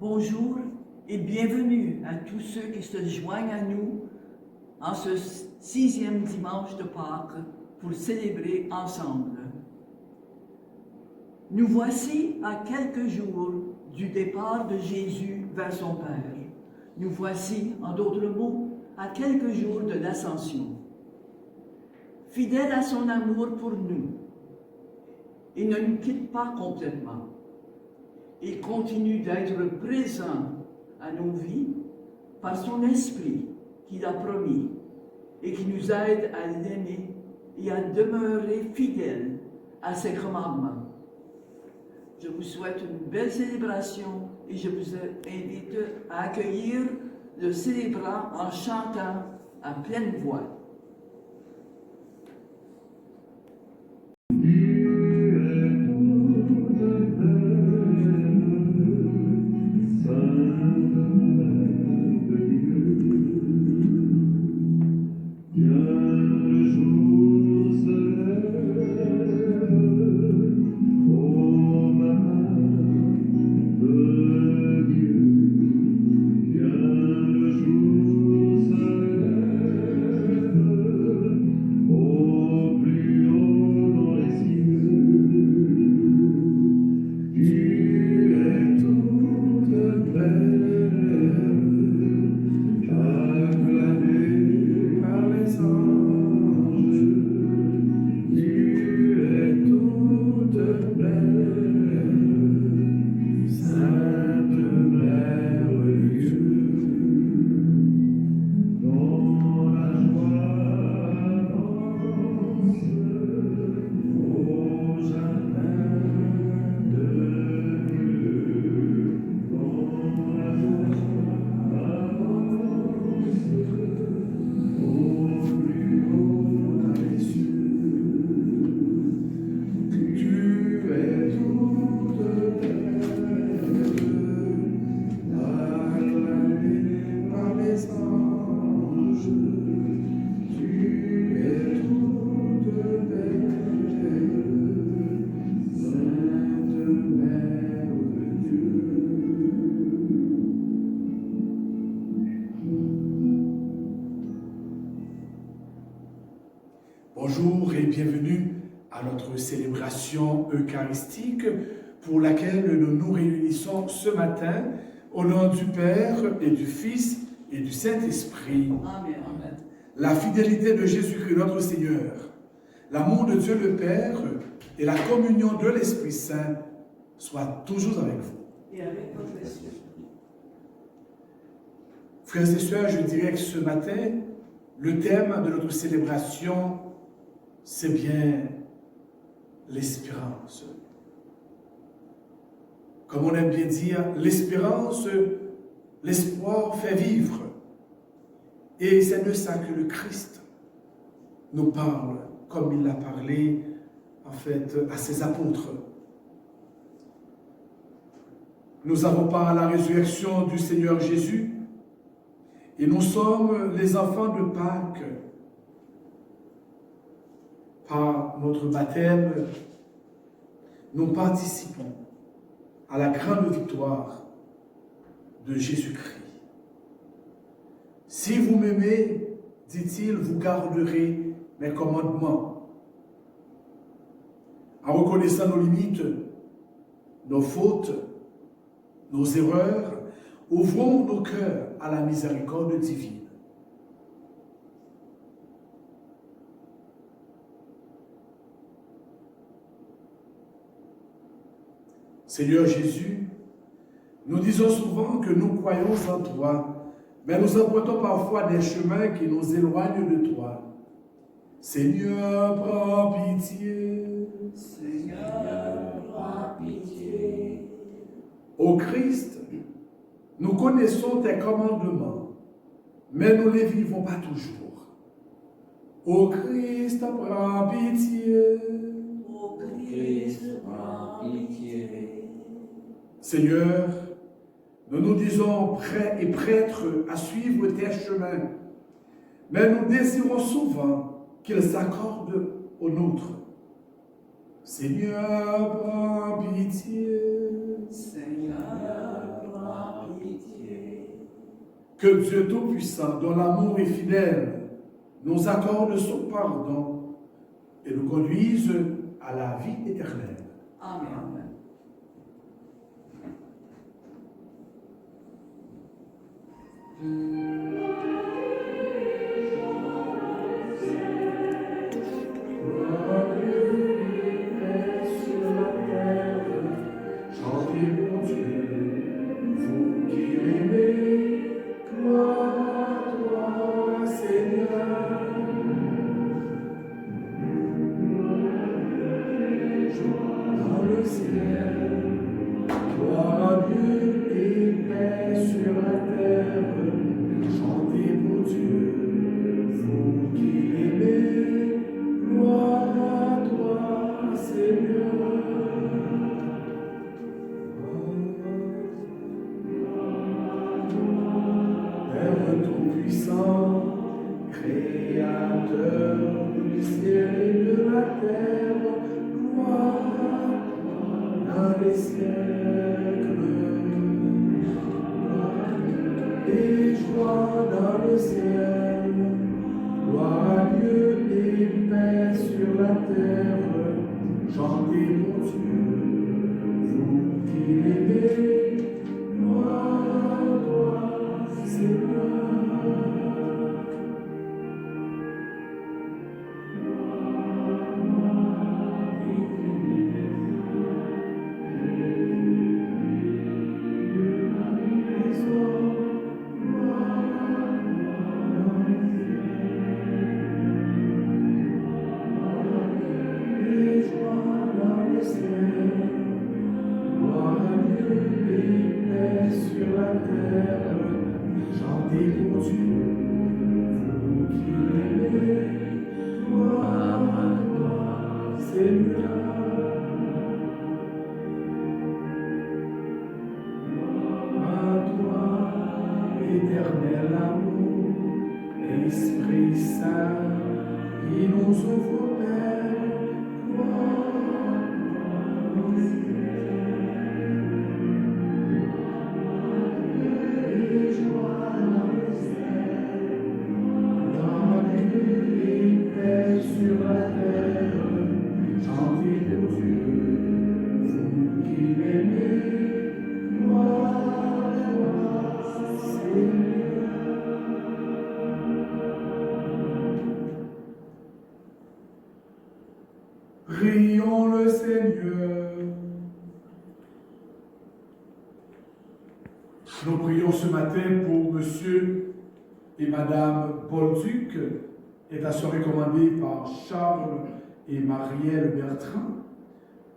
Bonjour et bienvenue à tous ceux qui se joignent à nous en ce 6e dimanche de Pâques pour célébrer ensemble. Nous voici à quelques jours du départ de Jésus vers son Père. Nous voici, en d'autres mots, à quelques jours de l'Ascension. Fidèle à son amour pour nous, il ne nous quitte pas complètement. Il continue d'être présent à nos vies par son esprit qu'il a promis et qui nous aide à l'aimer et à demeurer fidèles à ses commandements. Je vous souhaite une belle célébration et je vous invite à accueillir le célébrant en chantant à pleine voix. Bonjour et bienvenue à notre célébration eucharistique pour laquelle nous nous réunissons ce matin au nom du Père et du Fils et du Saint-Esprit. Amen. Amen. La fidélité de Jésus-Christ notre Seigneur, l'amour de Dieu le Père et la communion de l'Esprit Saint soient toujours avec vous. Et avec votre esprit. Frères et sœurs, je dirais que ce matin, le thème de notre célébration, c'est bien l'espérance. Comme on aime bien dire, l'espérance, l'espoir fait vivre. Et c'est de ça que le Christ nous parle, comme il l'a parlé, en fait, à ses apôtres. Nous avons part à la résurrection du Seigneur Jésus, et nous sommes les enfants de Pâques. Par notre baptême, nous participons à la grande victoire de Jésus-Christ. Si vous m'aimez, dit-il, vous garderez mes commandements. En reconnaissant nos limites, nos fautes, nos erreurs, ouvrons nos cœurs à la miséricorde divine. Seigneur Jésus, nous disons souvent que nous croyons en toi, mais nous empruntons parfois des chemins qui nous éloignent de toi. Seigneur, prends pitié. Seigneur, prends pitié. Ô Christ, nous connaissons tes commandements, mais nous ne les vivons pas toujours. Ô Christ, prends pitié. Ô Christ, prends pitié. Seigneur, nous nous disons prêts et prêtres à suivre tes chemins, mais nous désirons souvent qu'ils s'accordent aux nôtres. Seigneur, prends pitié. Seigneur, prends Que Dieu Tout-Puissant, dont l'amour est fidèle, nous accorde son pardon et nous conduise à la vie éternelle. Amen. Prions le Seigneur. Nous prions ce matin pour Monsieur et Madame Paul-Duc, état recommandé par Charles et Marielle Bertrand.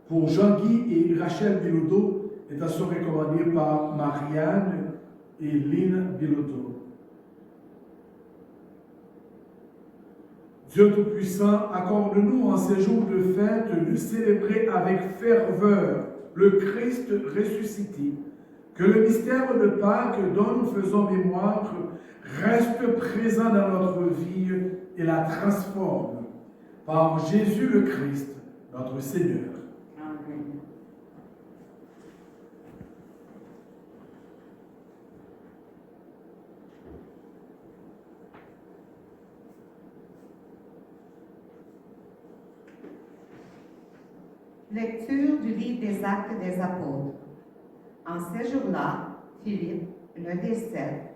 Pour Jean-Guy et Rachel Bilodeau, état recommandé par Marianne et Lynn Bilodeau. Dieu Tout-Puissant, accorde-nous en ces jours de fête de célébrer avec ferveur le Christ ressuscité, que le mystère de Pâques dont nous faisons mémoire reste présent dans notre vie et la transforme. Par Jésus le Christ, notre Seigneur. Amen. Lecture du livre des Actes des Apôtres. En ces jours-là, Philippe, l'un des sept,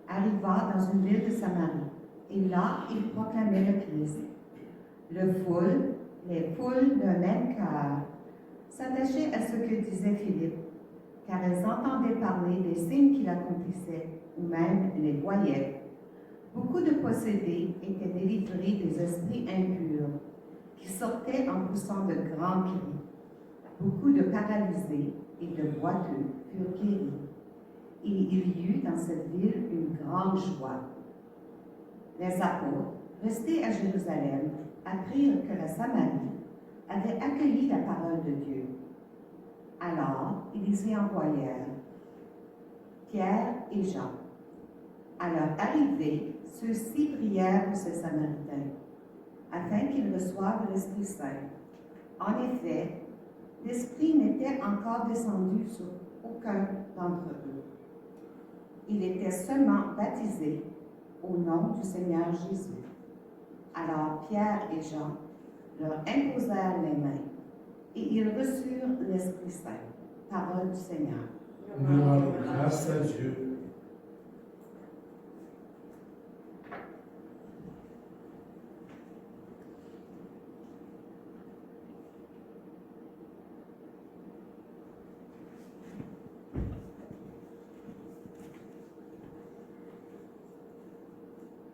arriva dans une ville de Samarie, et là, il proclamait le Christ. Les foules d'un même cœur s'attachaient à ce que disait Philippe, car elles entendaient parler des signes qu'il accomplissait, ou même les voyaient. Beaucoup de possédés étaient délivrés des esprits impurs, qui sortaient en poussant de grands cris. Beaucoup de paralysés et de boiteux furent guéris. Et il y eut dans cette ville une grande joie. Les apôtres, restés à Jérusalem, apprirent que la Samarie avait accueilli la parole de Dieu. Alors, ils y envoyèrent Pierre et Jean. À leur arrivée, ceux-ci prièrent pour ces Samaritains, afin qu'ils reçoivent l'Esprit Saint. En effet, l'Esprit n'était encore descendu sur aucun d'entre eux. il était seulement baptisé au nom du Seigneur Jésus. Alors Pierre et Jean leur imposèrent les mains et ils reçurent l'Esprit Saint. Parole du Seigneur. Nous rendons grâce à Dieu.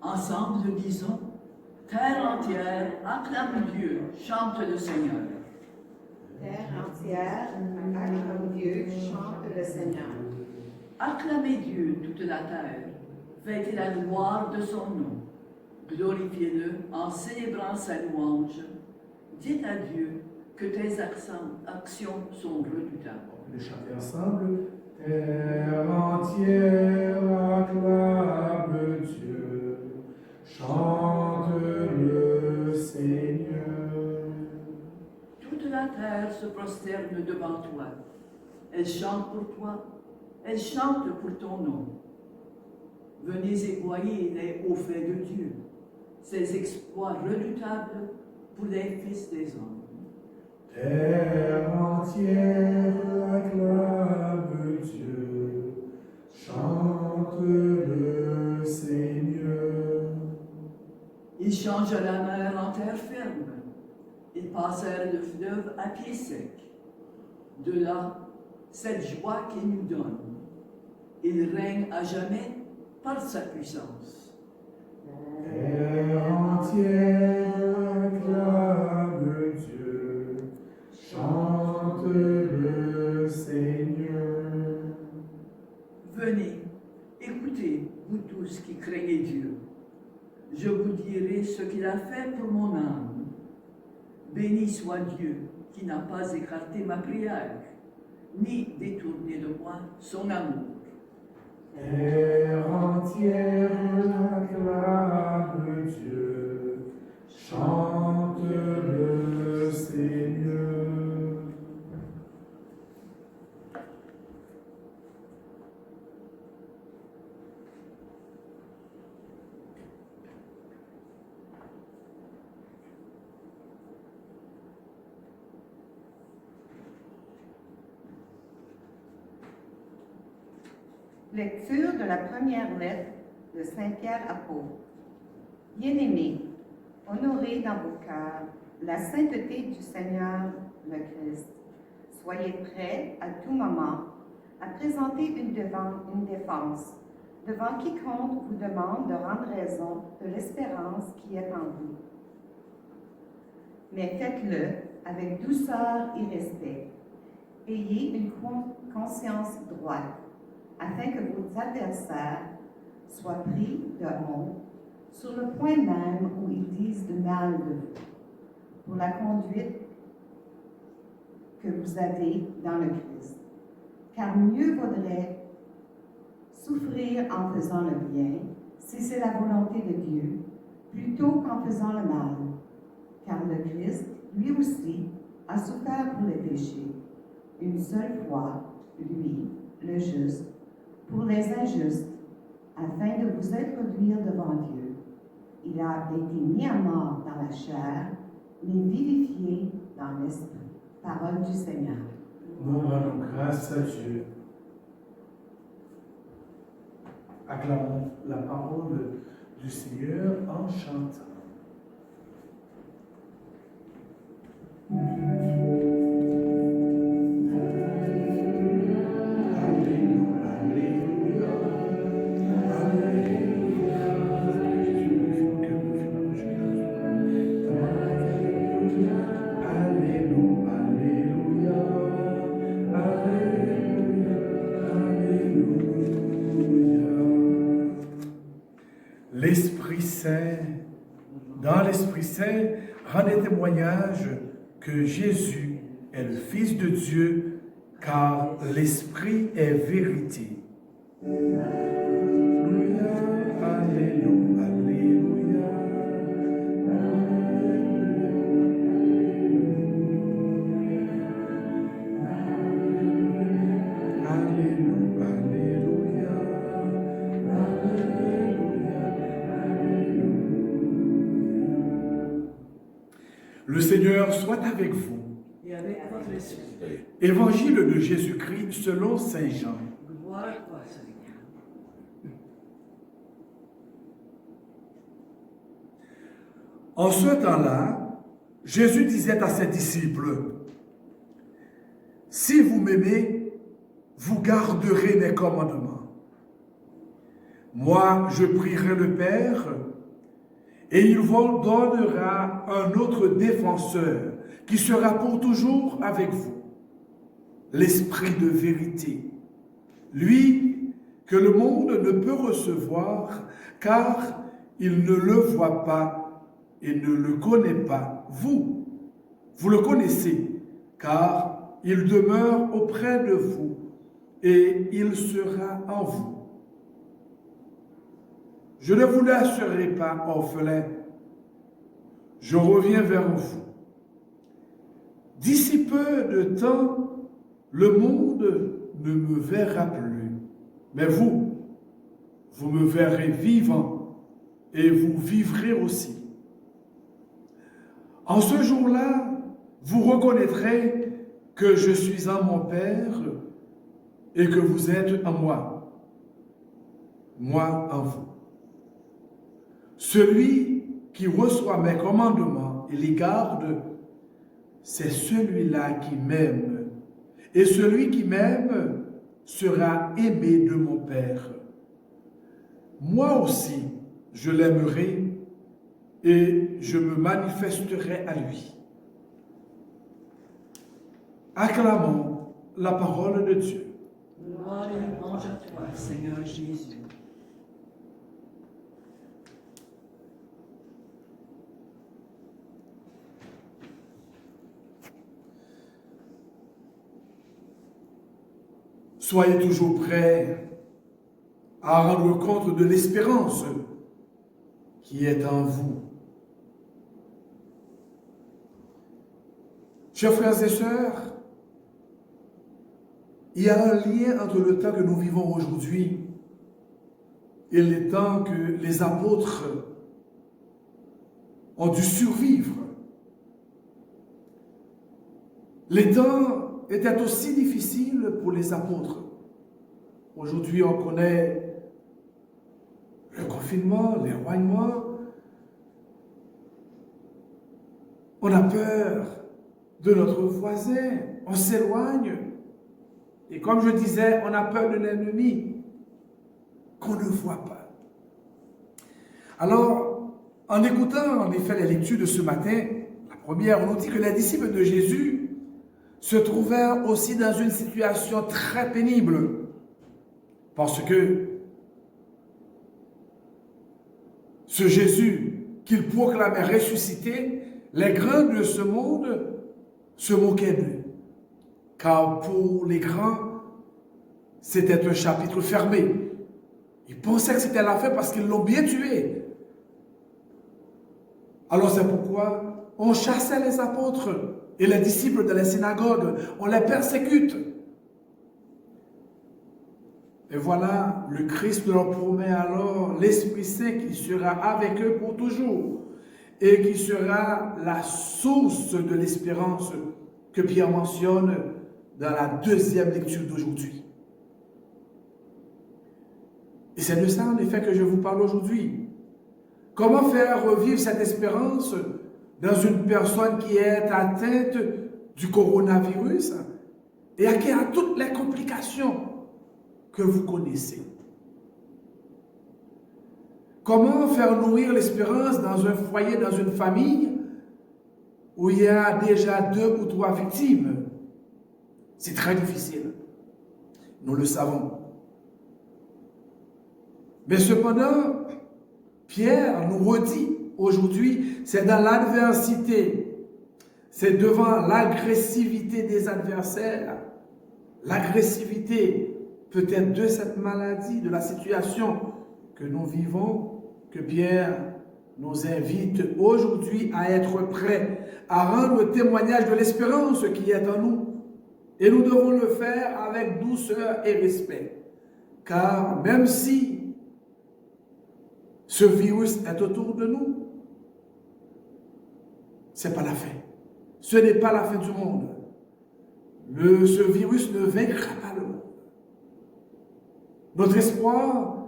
Ensemble, nous disons, terre entière, acclame Dieu, chante le Seigneur. Terre entière, acclame Dieu, chante le Seigneur. Acclamez Dieu, toute la terre, faites la gloire de son nom. Glorifiez-le en célébrant sa louange. Dites à Dieu que tes actions sont redoutables. On va chanter ensemble. Terre entière, acclame Dieu, chante le Seigneur. Toute la terre se prosterne devant toi. Elle chante pour toi. Elle chante pour ton nom. Venez et voyez les hauts faits de Dieu, ses exploits redoutables pour les fils des hommes. Terre entière, acclame Dieu, chante le Seigneur. Ils changent la mer en terre ferme. Ils passèrent le fleuve à pied sec. De là, cette joie qu'il nous donne. Il règne à jamais par sa puissance. Terre entière, acclame Dieu, chante le Seigneur. Venez, écoutez, vous tous qui craignez Dieu. Je vous dirai ce qu'il a fait pour mon âme. Béni soit Dieu qui n'a pas écarté ma prière, ni détourné de moi son amour. Terre entière, acclame Dieu, chante le Seigneur. Lecture de la première lettre de Saint Pierre apôtre. Bien-aimés, honorez dans vos cœurs la sainteté du Seigneur le Christ. Soyez prêts à tout moment à présenter une défense devant quiconque vous demande de rendre raison de l'espérance qui est en vous. Mais faites-le avec douceur et respect. Ayez une conscience droite, afin que vos adversaires soient pris de honte sur le point même où ils disent du mal de vous, pour la conduite que vous avez dans le Christ. Car mieux vaudrait souffrir en faisant le bien, si c'est la volonté de Dieu, plutôt qu'en faisant le mal. Car le Christ, lui aussi, a souffert pour les péchés, une seule fois, lui, le juste, pour les injustes, afin de vous introduire devant Dieu. Il a été mis à mort dans la chair, mais vivifié dans l'esprit. Parole du Seigneur. Nous rendons grâce à Dieu. Acclamons la parole du Seigneur en chantant. L'Esprit Saint, dans l'Esprit Saint, rendait témoignage que Jésus est le Fils de Dieu, car l'Esprit est vérité. Alléluia, Alléluia, Alléluia. Alléluia, Alléluia. Le Seigneur soit avec vous. et avec votre esprit. Évangile de Jésus-Christ selon Saint Jean. Gloire à toi, Seigneur. En ce temps-là, Jésus disait à ses disciples, « Si vous m'aimez, vous garderez mes commandements. Moi, je prierai le Père, et il vous donnera un autre défenseur qui sera pour toujours avec vous, l'Esprit de vérité. Lui que le monde ne peut recevoir, car il ne le voit pas et ne le connaît pas. Vous le connaissez, car il demeure auprès de vous et il sera en vous. Je ne vous laisserai pas orphelin, je reviens vers vous. D'ici peu de temps, le monde ne me verra plus, mais vous me verrez vivant et vous vivrez aussi. En ce jour-là, vous reconnaîtrez que je suis en mon Père et que vous êtes en moi en vous. Celui qui reçoit mes commandements et les garde, c'est celui-là qui m'aime. Et celui qui m'aime sera aimé de mon Père. Moi aussi, je l'aimerai et je me manifesterai à lui. Acclamons la parole de Dieu. Gloire et louange à toi, Seigneur Jésus. Soyez toujours prêts à rendre compte de l'espérance qui est en vous. Chers frères et sœurs, il y a un lien entre le temps que nous vivons aujourd'hui et le temps que les apôtres ont dû survivre. Les temps étaient aussi difficiles pour les apôtres. Aujourd'hui, on connaît le confinement, l'éloignement. On a peur de notre voisin, on s'éloigne. Et comme je disais, on a peur de l'ennemi qu'on ne voit pas. Alors, en écoutant en effet les lectures de ce matin, la première, on nous dit que les disciples de Jésus se trouvèrent aussi dans une situation très pénible parce que ce Jésus qu'ils proclamaient ressuscité, les grands de ce monde se moquaient d'eux. Car pour les grands, c'était un chapitre fermé. Ils pensaient que c'était la fin parce qu'ils l'ont bien tué. Alors c'est pourquoi on chassait les apôtres et les disciples de la synagogue. On les persécute. Et voilà, le Christ leur promet alors l'Esprit Saint qui sera avec eux pour toujours et qui sera la source de l'espérance que Pierre mentionne dans la deuxième lecture d'aujourd'hui. Et c'est de ça en effet que je vous parle aujourd'hui. Comment faire revivre cette espérance dans une personne qui est atteinte du coronavirus et qui a toutes les complications que vous connaissez? Comment faire nourrir l'espérance dans un foyer, dans une famille où il y a déjà 2 ou 3 victimes? C'est très difficile. Nous le savons. Mais cependant, Pierre nous redit aujourd'hui, c'est dans l'adversité, c'est devant l'agressivité des adversaires, l'agressivité peut-être de cette maladie, de la situation que nous vivons, que Pierre nous invite aujourd'hui à être prêts, à rendre témoignage de l'espérance qui est en nous. Et nous devons le faire avec douceur et respect. Car même si ce virus est autour de nous, ce n'est pas la fin. Ce n'est pas la fin du monde. Ce virus ne vaincra pas le monde. Notre espoir,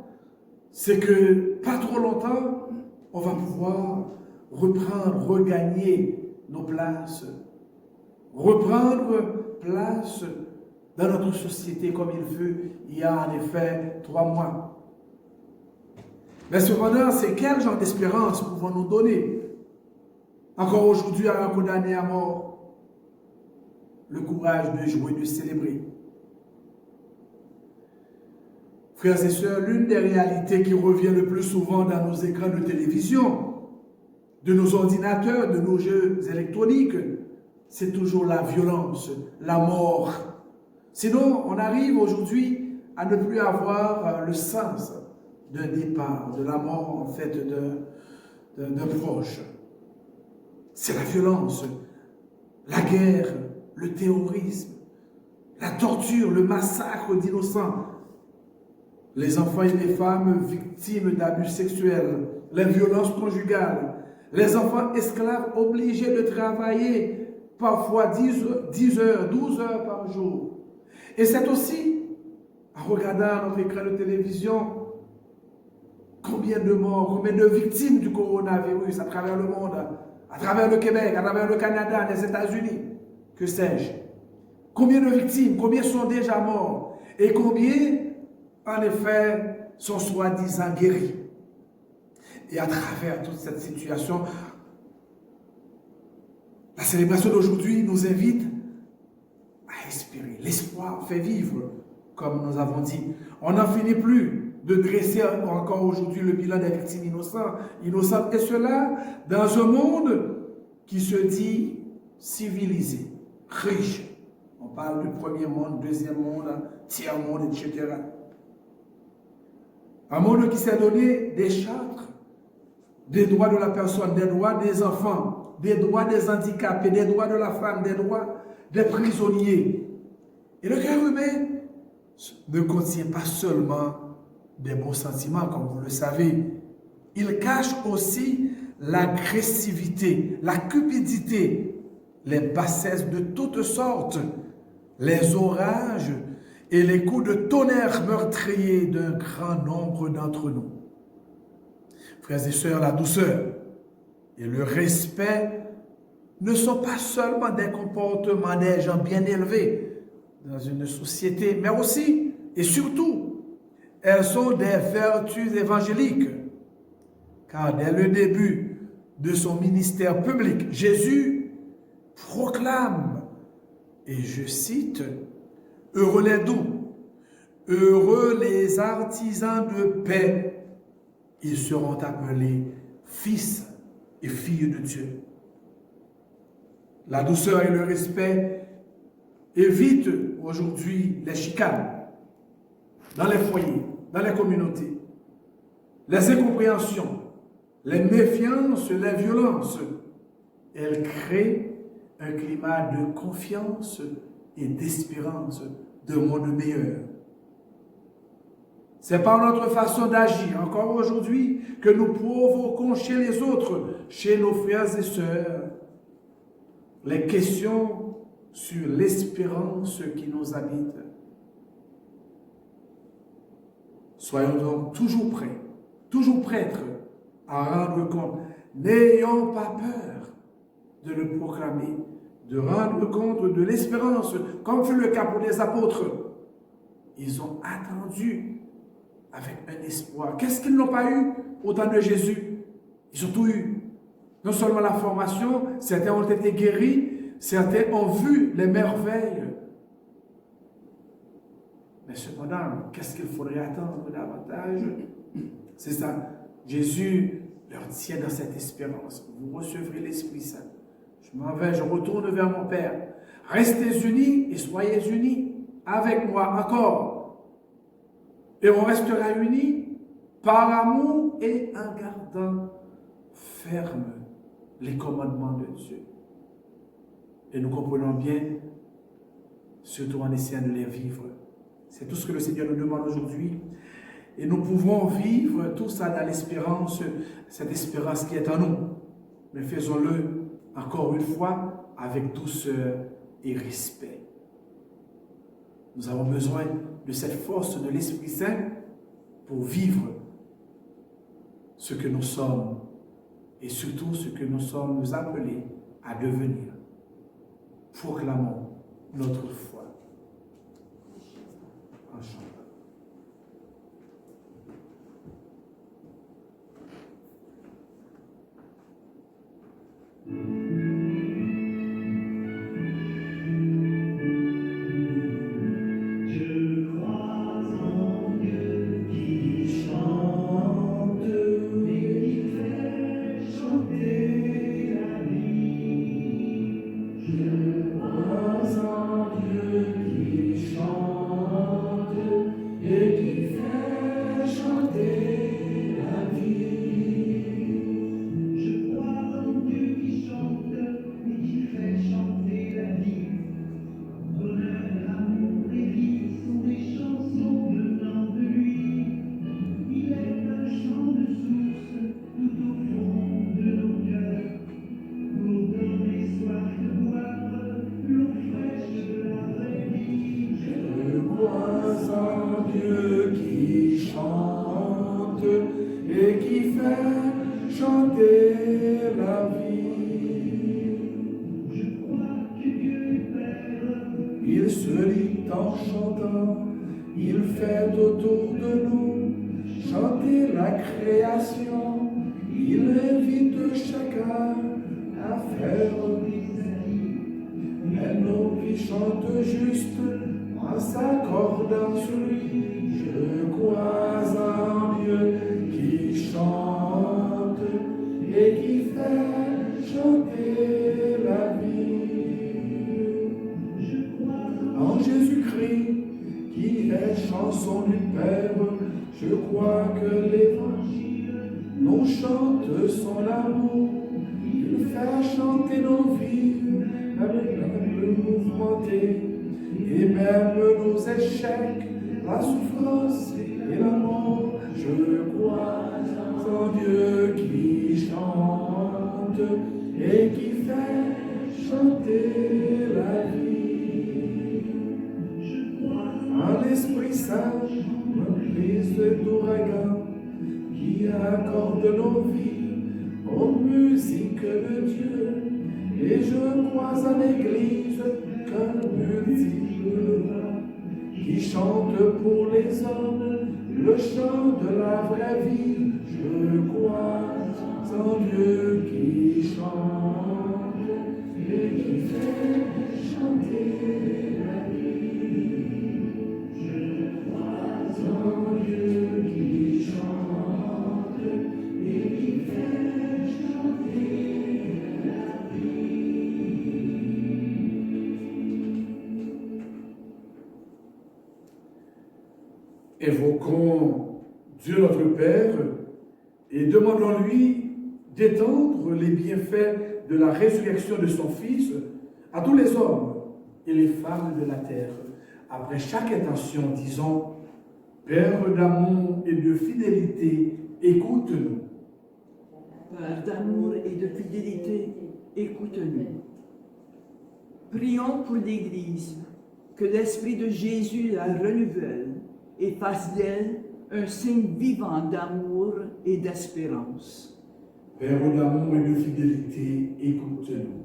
c'est que pas trop longtemps, on va pouvoir reprendre, regagner nos places, reprendre place dans notre société comme il fut il y a en effet 3 mois. Mais cependant, c'est quel genre d'espérance pouvons-nous donner encore aujourd'hui à un condamné à mort? Le courage de jouer, de célébrer. Frères et sœurs, l'une des réalités qui revient le plus souvent dans nos écrans de télévision, de nos ordinateurs, de nos jeux électroniques, c'est toujours la violence, la mort. Sinon, on arrive aujourd'hui à ne plus avoir le sens d'un départ, de la mort en fait d'un proche. C'est la violence, la guerre, le terrorisme, la torture, le massacre d'innocents, les enfants et les femmes victimes d'abus sexuels, les violences conjugales, les enfants esclaves obligés de travailler parfois 10 heures, 12 heures par jour. Et c'est aussi, en regardant notre écran de télévision, combien de morts, combien de victimes du coronavirus à travers le monde, à travers le Québec, à travers le Canada, les États-Unis, que sais-je. Combien de victimes, combien sont déjà morts et combien, en effet, sont soi-disant guéris. Et à travers toute cette situation, la célébration d'aujourd'hui nous invite à espérer. L'espoir fait vivre, comme nous avons dit. On n'en finit plus de dresser encore aujourd'hui le bilan des victimes innocentes. Et cela dans un monde qui se dit civilisé, riche. On parle du premier monde, deuxième monde, tiers monde, etc. Un monde qui s'est donné des chartes, des droits de la personne, des droits des enfants, des droits des handicapés, des droits de la femme, des droits des prisonniers. Et le cœur humain ne contient pas seulement des bons sentiments, comme vous le savez. Il cache aussi l'agressivité, la cupidité, les bassesses de toutes sortes, les orages et les coups de tonnerre meurtriers d'un grand nombre d'entre nous. Frères et sœurs, la douceur et le respect ne sont pas seulement des comportements des gens bien élevés dans une société, mais aussi et surtout, elles sont des vertus évangéliques. Car dès le début de son ministère public, Jésus proclame, et je cite, « Heureux les doux, heureux les artisans de paix, ils seront appelés fils et filles de Dieu. » La douceur et le respect évitent aujourd'hui les chicanes dans les foyers, dans les communautés, les incompréhensions, les méfiances, les violences. Elles créent un climat de confiance et d'espérance d'un monde meilleur. C'est par notre façon d'agir, encore aujourd'hui, que nous provoquons chez les autres, chez nos frères et sœurs, les questions sur l'espérance qui nous habite. Soyons donc toujours prêts, toujours prêtres à rendre compte. N'ayons pas peur de le proclamer, de rendre compte de l'espérance, comme fut le cas pour les apôtres. Ils ont attendu avec un espoir. Qu'est-ce qu'ils n'ont pas eu au temps de Jésus? Ils ont tout eu. Non seulement la formation, certains ont été guéris, certains ont vu les merveilles. Mais cependant, qu'est-ce qu'il faudrait attendre davantage? C'est ça. Jésus leur tient dans cette espérance. Vous recevrez l'Esprit Saint. Je m'en vais, je retourne vers mon Père. Restez unis et soyez unis avec moi encore. Et on restera unis par amour et en gardant ferme les commandements de Dieu. Et nous comprenons bien, surtout en essayant de les vivre. C'est tout ce que le Seigneur nous demande aujourd'hui. Et nous pouvons vivre tout ça dans l'espérance, cette espérance qui est en nous. Mais faisons-le encore une fois avec douceur et respect. Nous avons besoin de cette force de l'Esprit Saint pour vivre ce que nous sommes et surtout ce que nous sommes appelés à devenir. Proclamons notre foi. En chantant. Il se lit en chantant, il fait autour de nous chanter la création, il invite chacun à faire mais nos vies chantent juste en s'accordant sur lui. Je crois en Dieu qui chante et qui fait chanter la vie. En Jésus-Christ, qui est chanson du Père, je crois que l'Évangile nous chante son amour. Il fait chanter nos vies, même le mouvementé, et même nos échecs, la souffrance et la mort. Je crois en Dieu qui chante et qui fait chanter la vie. En l'Esprit Saint, prise d'ouragan, qui accorde nos vies aux musiques de Dieu. Et je crois en l'Église comme multiple qui chante pour les hommes le chant de la vraie vie. Je crois en Dieu qui chante et qui fait chanter la vie. Je crois en Dieu qui chante et qui fait chanter la vie. Évoquons Dieu notre Père et demandons-lui d'étendre les bienfaits de la résurrection de son Fils à tous les hommes et les femmes de la terre. Après chaque intention, disons, Père d'amour et de fidélité, écoute-nous. Père d'amour et de fidélité, écoute-nous. Prions pour l'Église, que l'Esprit de Jésus la renouvelle et fasse d'elle un signe vivant d'amour et d'espérance. Père d'amour et de fidélité, écoute-nous.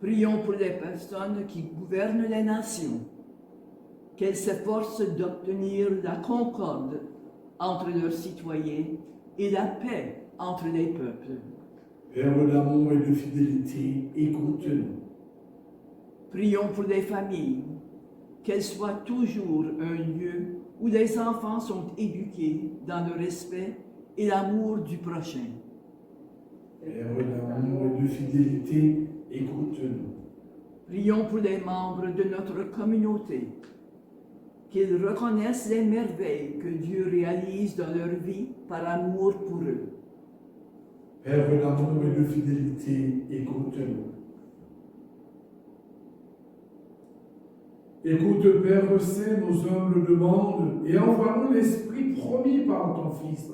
Prions pour les personnes qui gouvernent les nations, qu'elles s'efforcent d'obtenir la concorde entre leurs citoyens et la paix entre les peuples. Père d'amour et de fidélité, écoute-nous. Prions pour les familles, qu'elles soient toujours un lieu où les enfants sont éduqués dans le respect et l'amour du prochain. Père d'amour et de fidélité, écoute-nous. Prions pour les membres de notre communauté, qu'ils reconnaissent les merveilles que Dieu réalise dans leur vie par amour pour eux. Père d'amour et de fidélité, écoute-nous. Écoute, Père Saint, nos humbles demandes et envoie-nous l'Esprit promis par ton Fils,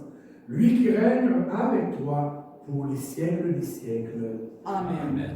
lui qui règne avec toi pour les siècles des siècles. Amen. Amen.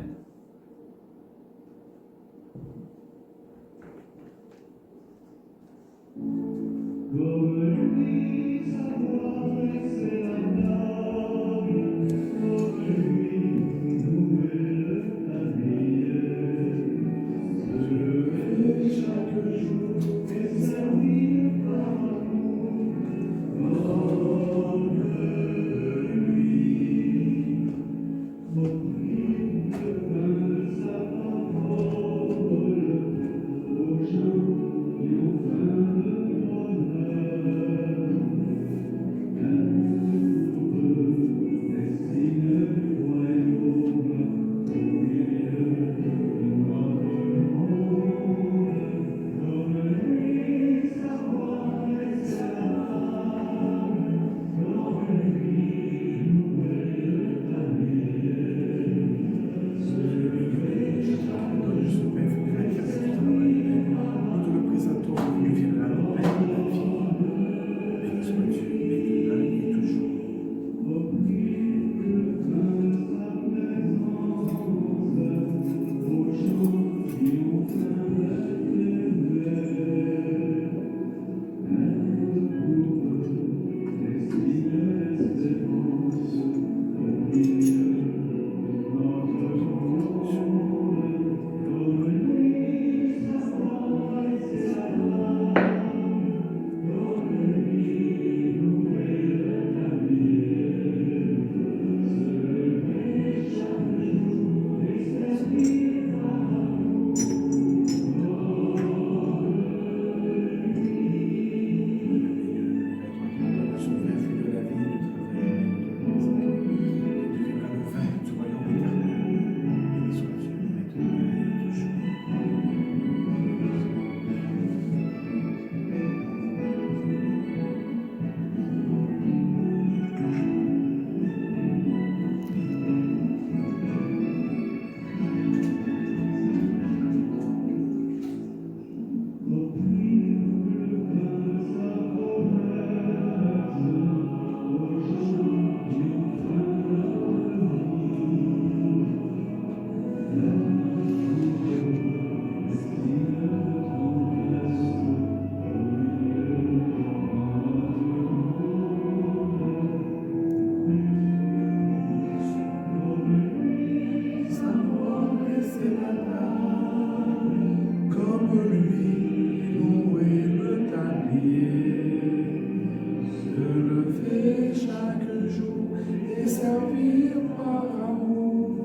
chaque jour et servir par amour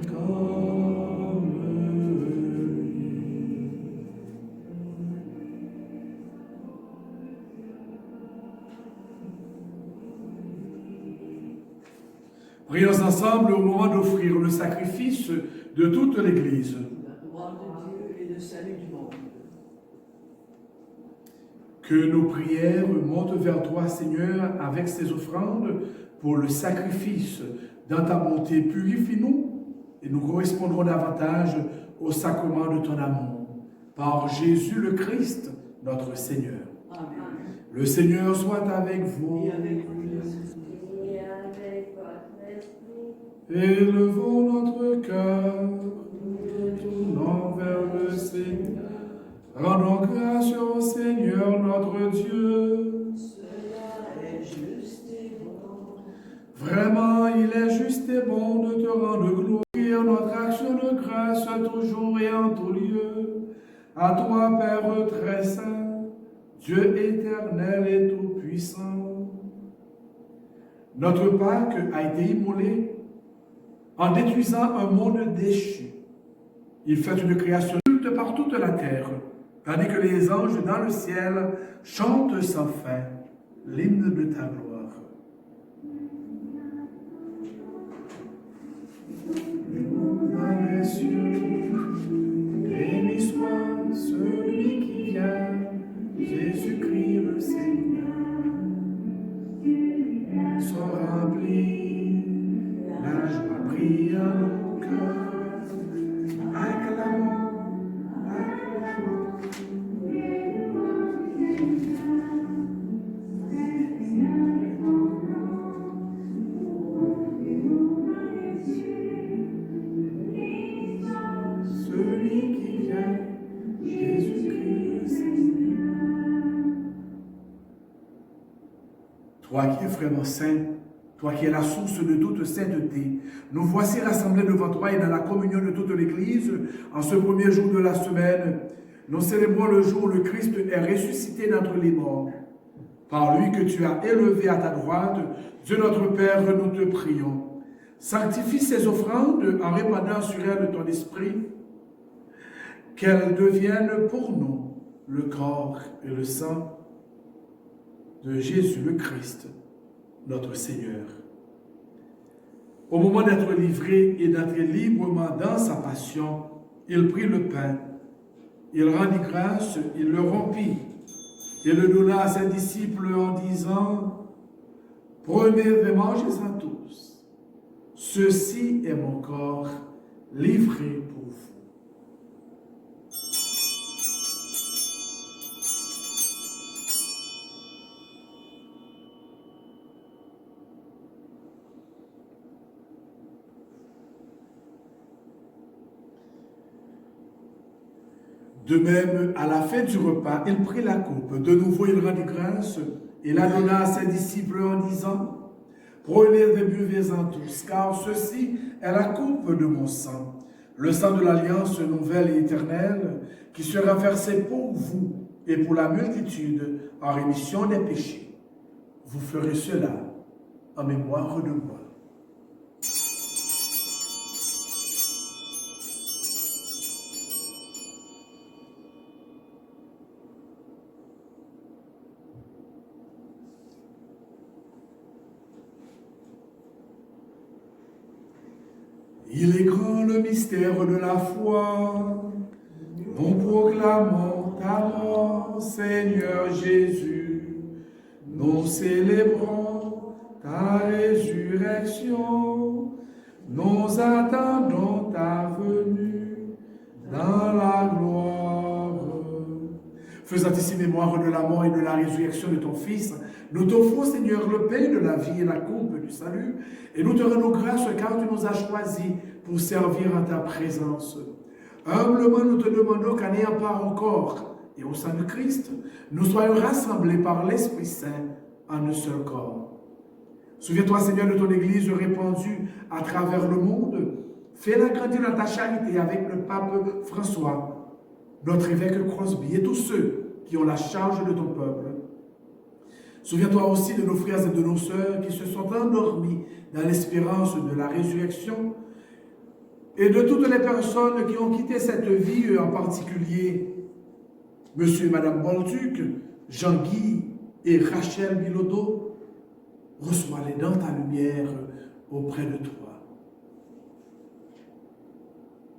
comme lui. Prions ensemble au moment d'offrir le sacrifice de toute l'Église. La gloire de Dieu et le salut du monde. Que nos prières montent vers toi, Seigneur, avec ces offrandes pour le sacrifice. Dans ta bonté, purifie-nous et nous correspondrons davantage au sacrement de ton amour. Par Jésus le Christ, notre Seigneur. Amen. Le Seigneur soit avec vous. Et avec vous. Élevons notre cœur, nous tournons vers le Seigneur. Rendons grâce au Seigneur notre Dieu. Cela est juste et bon. Vraiment, il est juste et bon de te rendre gloire, notre action de grâce toujours et en tout lieu. À toi, Père très saint, Dieu éternel et tout-puissant. Notre Pâque a été immolée en détruisant un monde déchu. Il fait une création culte par toute la terre, tandis que les anges dans le ciel chantent sans fin l'hymne de ta gloire. Dans les cieux, béni soit celui qui vient, Jésus-Christ le Seigneur. Sois rempli, la joie brille en nos cœurs, acclamons, acclamons. Celui qui vient, Jésus-Christ le Seigneur. Toi qui es vraiment saint, toi qui es la source de toute sainteté, nous voici rassemblés devant toi et dans la communion de toute l'Église, en ce premier jour de la semaine, nous célébrons le jour où le Christ est ressuscité d'entre les morts. Par lui que tu as élevé à ta droite, Dieu notre Père, nous te prions. Sanctifie ces offrandes en répandant sur elles ton esprit, qu'elles deviennent pour nous le corps et le sang de Jésus le Christ, notre Seigneur. Au moment d'être livré et d'entrer librement dans sa passion, il prit le pain, il rendit grâce, il le rompit et le donna à ses disciples en disant « Prenez et mangez-en tous. Ceci est mon corps livré pour vous. » De même, à la fin du repas, il prit la coupe. De nouveau, il rendit grâce et la donna à ses disciples en disant « Prenez et buvez-en tous, car ceci est la coupe de mon sang, le sang de l'alliance nouvelle et éternelle, qui sera versé pour vous et pour la multitude en rémission des péchés. Vous ferez cela en mémoire de moi. » Il est grand le mystère de la foi. Nous proclamons ta mort, Seigneur Jésus. Nous célébrons ta résurrection. Nous attendons ta venue dans la gloire. Faisant ici mémoire de la mort et de la résurrection de ton Fils, nous t'offrons, Seigneur, le pain de la vie et la coupe du salut, et nous te rendons grâce car tu nous as choisis pour servir en ta présence. Humblement, nous te demandons qu'en ayant part au corps et au sang de Christ, nous soyons rassemblés par l'Esprit Saint en un seul corps. Souviens-toi, Seigneur, de ton Église répandue à travers le monde. Fais-la grandir dans ta charité avec le pape François, notre évêque Crosby et tous ceux qui ont la charge de ton peuple. Souviens-toi aussi de nos frères et de nos sœurs qui se sont endormis dans l'espérance de la résurrection et de toutes les personnes qui ont quitté cette vie, en particulier Monsieur et Madame Bolduc, Jean-Guy et Rachel Bilodeau. Reçois-les dans ta lumière auprès de toi.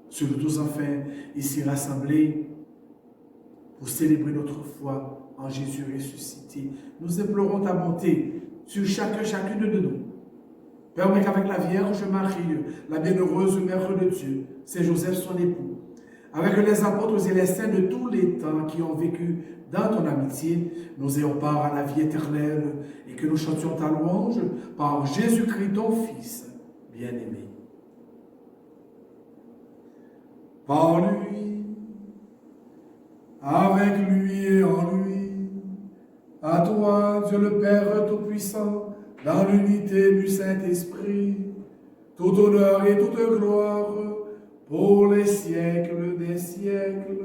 Sur tous enfin ici rassemblés pour célébrer notre foi en Jésus ressuscité, nous implorons ta bonté sur chacune de nous. Permets qu'avec la Vierge Marie, la bienheureuse Mère de Dieu, Saint Joseph son époux, avec les apôtres et les saints de tous les temps qui ont vécu dans ton amitié, nous ayons part à la vie éternelle et que nous chantions ta louange par Jésus-Christ, ton Fils bien-aimé. Par lui, avec lui et en lui, à toi, Dieu le Père Tout-Puissant, dans l'unité du Saint-Esprit, tout honneur et toute gloire pour les siècles des siècles.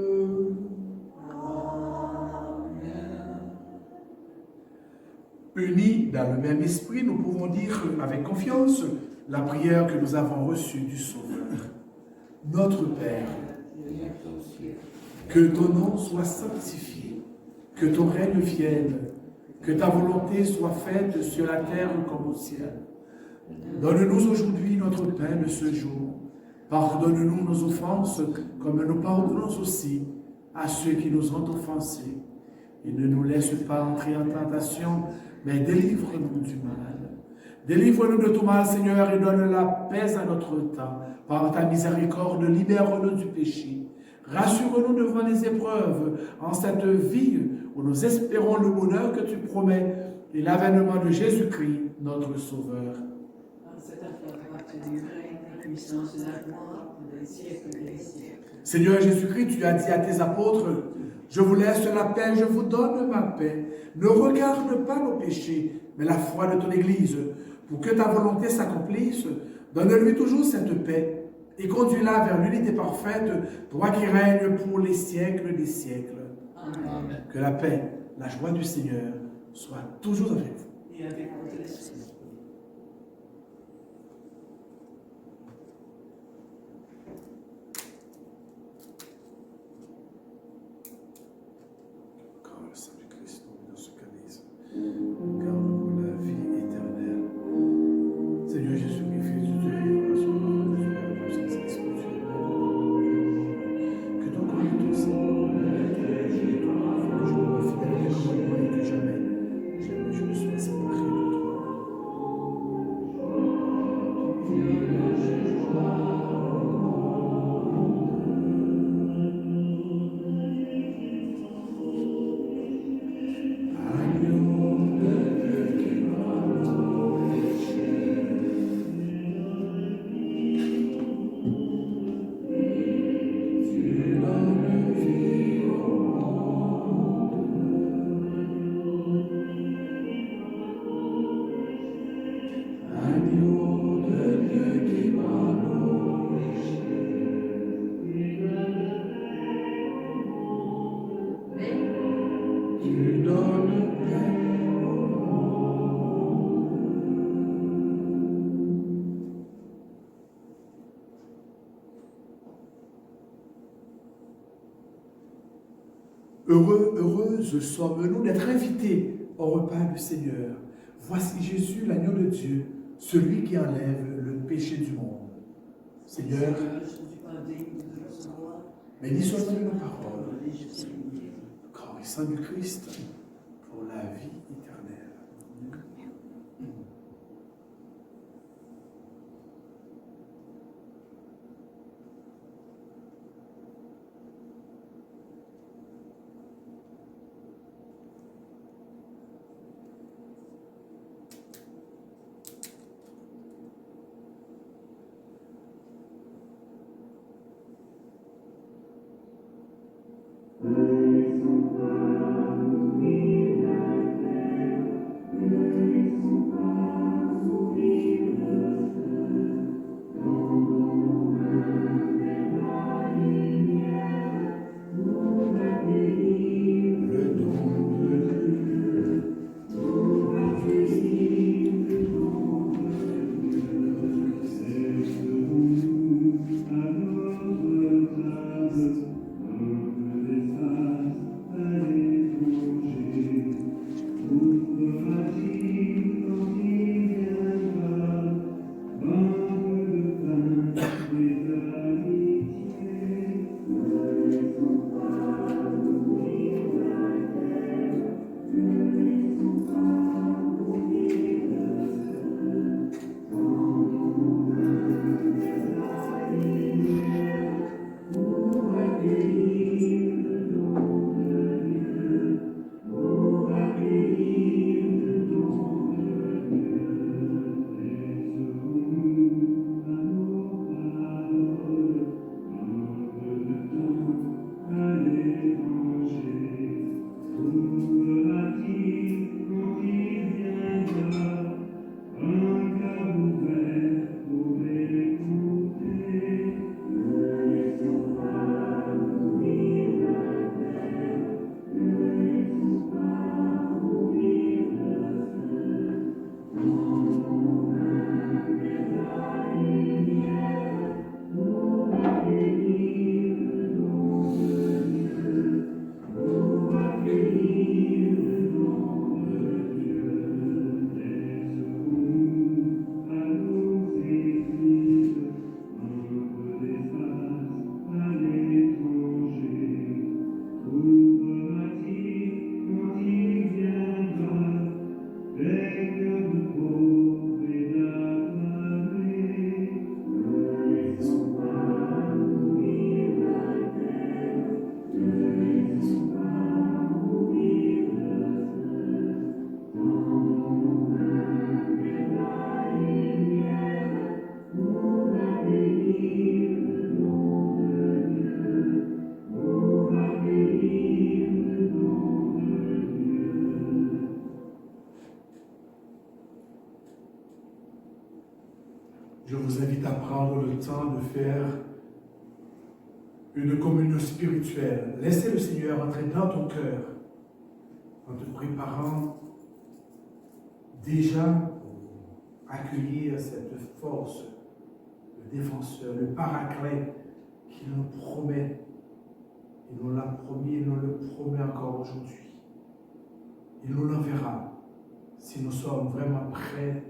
Unis dans le même esprit, nous pouvons dire avec confiance la prière que nous avons reçue du Sauveur. Notre Père, que ton nom soit sanctifié, que ton règne vienne, que ta volonté soit faite sur la terre comme au ciel. Donne-nous aujourd'hui notre pain de ce jour. Pardonne-nous nos offenses, comme nous pardonnons aussi à ceux qui nous ont offensés. Et ne nous laisse pas entrer en tentation, mais délivre-nous du mal. Délivre-nous de tout mal, Seigneur, et donne la paix à notre temps. Par ta miséricorde, libère-nous du péché. Rassure-nous devant les épreuves, en cette vie où nous espérons le bonheur que tu promets et l'avènement de Jésus-Christ, notre Sauveur. Seigneur Jésus-Christ, tu as dit à tes apôtres, je vous laisse la paix, je vous donne ma paix. Ne regarde pas nos péchés, mais la foi de ton Église. Pour que ta volonté s'accomplisse, donne-lui toujours cette paix et conduis-la vers l'unité parfaite, toi qui règnes pour les siècles des siècles. Amen. Que la paix, la joie du Seigneur soit toujours avec vous. Et avec votre esprit. Quand le sang du Christ tombe dans ce calice, garde pour la vie éternelle. Seigneur Jésus-Christ, Fils de Dieu, que ton corps et ton sang, je me fidèle comme moi et que jamais je ne sois séparé de toi. Heureuses sommes-nous d'être invités au repas du Seigneur. Voici Jésus, l'agneau de Dieu, celui qui enlève le péché du monde. Seigneur, bénis soit-il nos paroles, le corps et sang du Christ, pour la vie éternelle. je vous invite à prendre le temps de faire une communion spirituelle. Laissez le Seigneur entrer dans ton cœur en te préparant déjà à accueillir cette force, le défenseur, le paraclet qu'il nous promet. Il nous l'a promis, il nous le promet encore aujourd'hui. Il nous l'enverra si nous sommes vraiment prêtes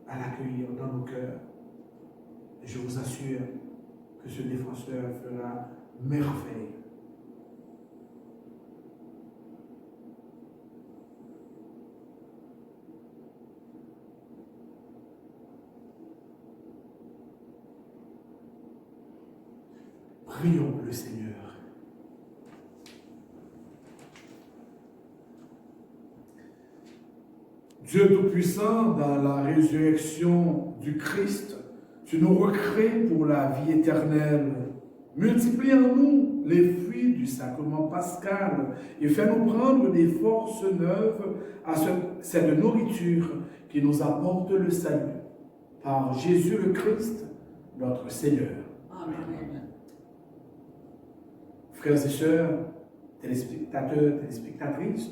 à l'accueillir dans nos cœurs. Et je vous assure que ce défenseur fera merveille. Prions le Seigneur. Dieu Tout-Puissant, dans la résurrection du Christ, tu nous recrées pour la vie éternelle. Multiplie en nous les fruits du sacrement pascal et fais-nous prendre des forces neuves à cette nourriture qui nous apporte le salut. Par Jésus le Christ, notre Seigneur. Amen. Frères et sœurs, téléspectateurs, téléspectatrices,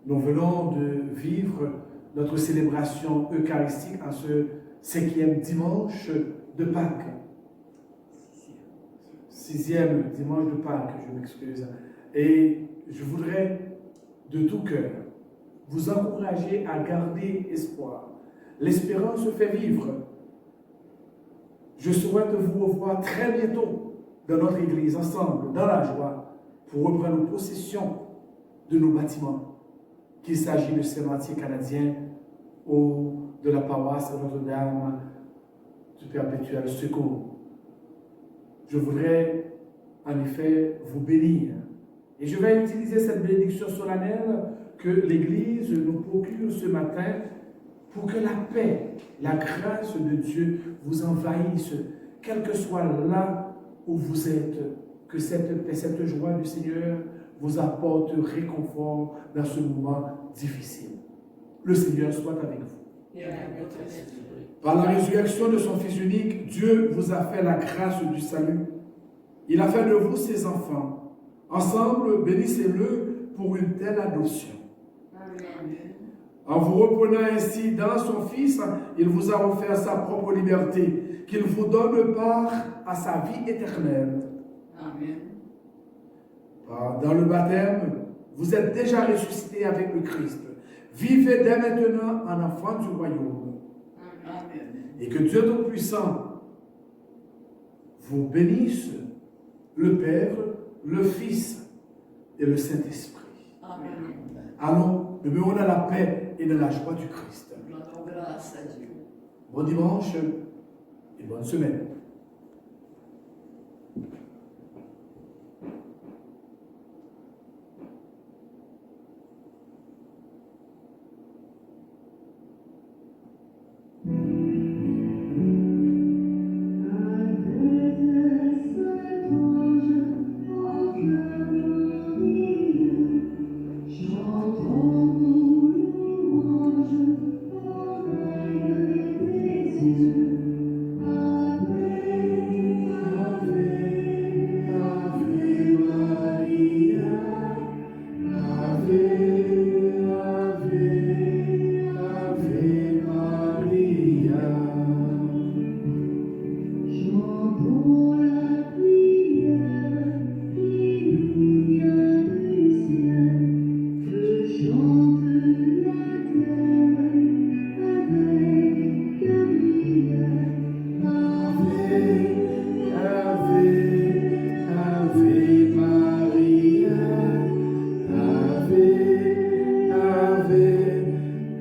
nous venons de vivre notre célébration eucharistique en ce 5e dimanche de Pâques. 6e dimanche de Pâques, je m'excuse. Et je voudrais de tout cœur vous encourager à garder espoir. L'espérance se fait vivre. Je souhaite vous revoir très bientôt dans notre église, ensemble, dans la joie, pour reprendre possession de nos bâtiments, qu'il s'agit de Saint-Martin canadien ou de la paroisse Notre-Dame du Perpétuel Secours. Je voudrais en effet vous bénir. Et je vais utiliser cette bénédiction solennelle que l'Église nous procure ce matin pour que la paix, la grâce de Dieu vous envahisse, quel que soit là où vous êtes, que cette paix, cette joie du Seigneur vous apporte réconfort dans ce moment difficile. Le Seigneur soit avec vous. Par la résurrection de son Fils unique, Dieu vous a fait la grâce du salut. Il a fait de vous ses enfants. Ensemble, bénissez-le pour une telle adoption. Amen. En vous reprenant ainsi dans son Fils, il vous a offert sa propre liberté, qu'il vous donne part à sa vie éternelle. Amen. Dans le baptême, vous êtes déjà ressuscité avec le Christ. Vivez dès maintenant en enfant du royaume. Amen. Et que Dieu Tout-Puissant vous bénisse, le Père, le Fils et le Saint-Esprit. Amen. Allons, demeurons dans la paix et dans la joie du Christ. Rendons grâce à Dieu. Bon dimanche et bonne semaine.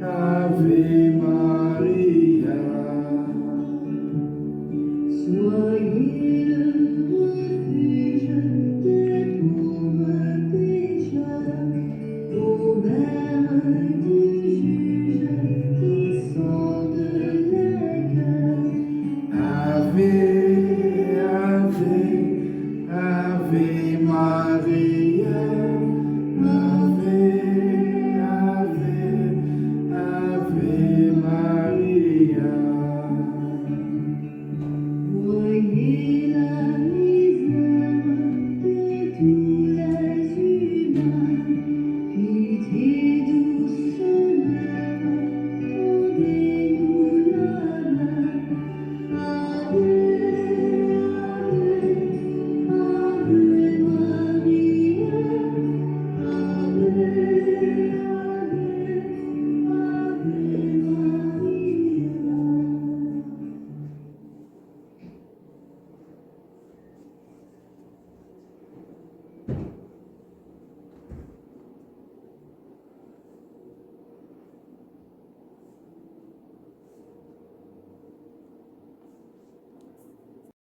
Ave